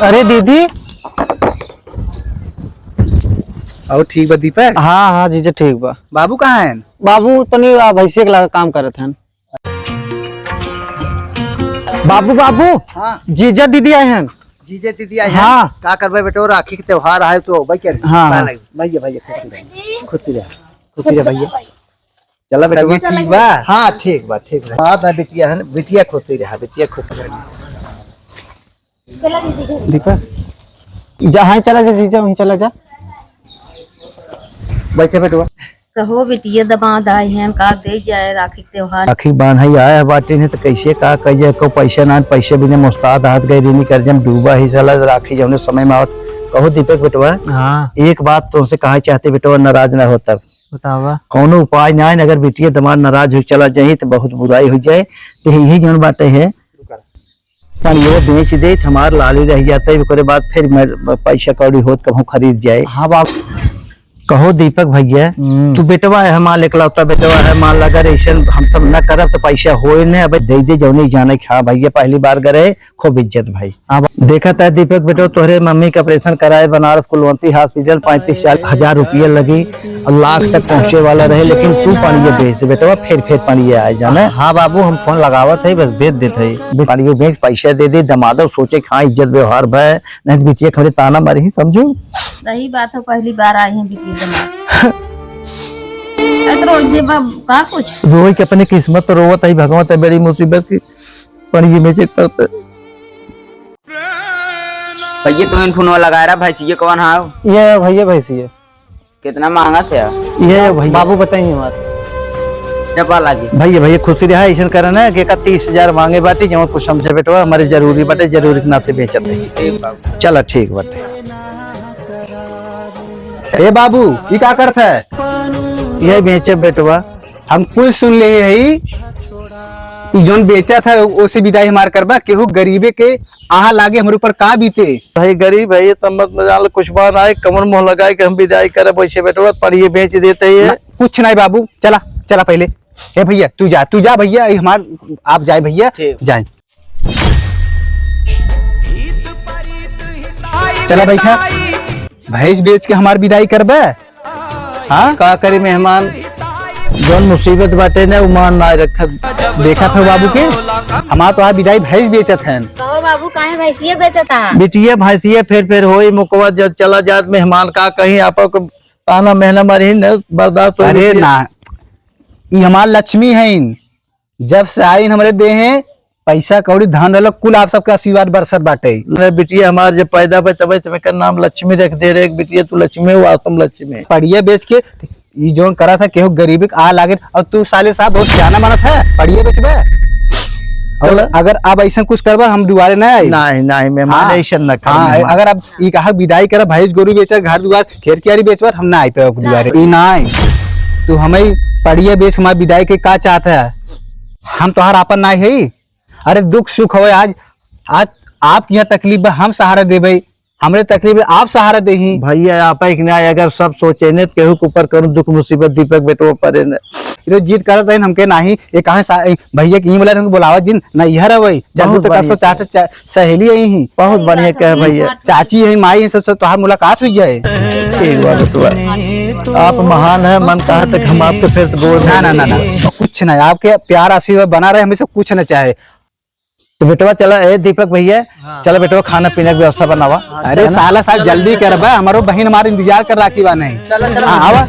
अरे दीदी। और ठीक बा दीपक? हाँ हाँ जीजा ठीक बा। बाबू कहाँ है? बाबू तनी भैंसिया के लगा काम करत हैं। बाबू बाबू। हाँ जीजा दीदी आए हैं। जीजे दीदी आए हैं। हाँ क्या करबे बेटो, राखी के त्योहार आए तो भाई क्या? हाँ भैया भैया खुद रहे भैया। चला बेटा ठीक बा। हाँ ठीक बा ठीक बा। बात है बिटिया है, बिटिया खुशी रहा, बिटिया खुश रहा। दीपक जहाँ चला जा जीजा वहीं चला जा। बैठे बेटवा। कहो बेटिया दमाद आए हैं का दे जाए राखी त्योहार। राखी बांध आया बाटे ने तो कैसे का कहिए को पैसे ना पैसे बिना मुस्ताद हाथ गए ऋणी कर जम डूबा ही साला राखी जौने समय में आवत। कहो दीपक बेटवा। हाँ एक बात तुमसे कहा चाहते बेटवा, नाराज ना हो तब बतावा। कौनो उपाय ना है, अगर बिटिया दमाद नाराज हो चला जाये तो बहुत बुराई हो जाए। तो यही जौन बाटे है पर ये बेच दे हमार लाली रह जाता है, ओकरे बाद फिर पैसा कौड़ी होत कहूँ खरीद जाए। हाँ बाबू। कहो दीपक भैया तू बेटवा है, माल इकलौता बेटवा है, मान लगा ऐसा हम सब न करब तो पैसा हो न। अब दे दे जौनी जाने। हाँ भैया पहली बार करे खूब इज्जत भाई। देखा था दीपक बेटो तोहरे मम्मी का ऑपरेशन कराए बनारस कुलवंती हॉस्पिटल 35-40 हजार रुपया लगी और लाख तक पहुँचे वाला रहे, लेकिन तू पानी बेच बेटवा फिर पानी आए जाना। हाँ बाबू हम फोन लगावत है, बस बेच देते है। पानी बेच पैसा दे दे दमादो सोचे हाँ इज्जत व्यवहार भय नहीं बिटिया खबरे ताना मारी समझो। सही बात है, पहली बार आई हैं बेटिया दमाद। का कुछ रोई के अपनी किस्मत तो रोवत है भगवत है बड़ी मुसीबत की पानी बेचे पड़ता। भैया तो फोन लगा रहा भैंसिया कौन हाउ? ये भैया भैंसिया कितना महंगा थे ये भैया बाबू बताइए हमारे। जपा लगी भैया खुशी रहा ऐसा करना है कि 30,000 मांगे बाटी जो कुछ समझे बेटवा हमारे जरूरी बाटे, जरूरी के नाते बेचत है। चला ठीक बाटे। ए बाबू ये क्या करता है? ये बेचे बेटवा हम कुल सुन ले है जोन बेचा था उसे विदाई हमार करबा। केहू गरीबे के आहा लागे हमारे ऊपर का बीते। भाई गरीब है ये सम्मत न जान कुछ बार आए कमर मोह लगाए कि हम विदाई करे वैसे बेटवा पर ये बेच देते है। कुछ नहीं बाबू, चला चला पहले। हे भैया तू जा भैया, हमार आप जाए भैया जाए। चला बैठा, भैंस बेच के हमार विदाई करबे। हाँ का करे मेहमान जौन मुसीबत बाटे ने उमान ना रखत। देखा था बाबू के हमार तो विदाई भैंस बेचत है। कहो बाबू काहे भैंसिया बेचता है? बिटिया भैंसिया फिर होई मुकवा जब चला जात मेहमान का कहीं आपको ताना महना मारी न बर्दाश्त। अरे ना ये हमार लक्ष्मी है, जब से आई हमारे दे हैं पैसा कौड़ी धन रहा कुल आप सबका आशीर्वाद बरसत बाटे। बिटिया हमार जब पैदा पे तब का नाम लक्ष्मी रख दे रहे। बिटिया तू लक्ष्मी हो तुम लक्ष्मी। पड़िया बेच के ये जोन करा था केहू गरीबी आ लागे और तू साले साहब बहुत जाना माना था पड़िया बेचबे। और अगर अब ऐसा कुछ करबा हम दुआरे न आई। नहीं मेहमान ऐसा न कर। हाँ अगर अब ये कहा विदाई कर भैंस गोरू बेचा घर दुआर खेर कियारी बेचबा हम ना आई पे दुआरे। ई ना आई तू हमें पड़िया बेच हमारी विदाई के का चाहता है? हम तोहार आपन ना है। अरे दुख सुख हो आज आपकी यहाँ तकलीफ हम सहारा देवे, हमरे तकलीफ आप सहारा दे। भैया आप अगर सब सोचे ने केहू के ऊपर करूं दुख मुसीबत दीपक बेटो परे ने जीत करत रहे हमके नहीं ये कहा भैया की बोला हमको बुलावा जिन न इहर रहे जब तक सहेली ही बहुत बढ़िया कहे भैया। चाची है माई है सब तोहार मुलाकात हुई है। एक बार आप महान है मन कहा तक हम आपके फिर बोल ना कुछ नहीं, आपके प्यार आशीर्वाद बना रहे, हमें सब कुछ न चाहे। तो बेटवा चला ए दीपक भैया चला बेटवा खाना पीने की व्यवस्था बनावा। अरे साला साल जल्दी करबा, हमारो बहन हमारे इंतजार कर रखी बा नहीं। आवा।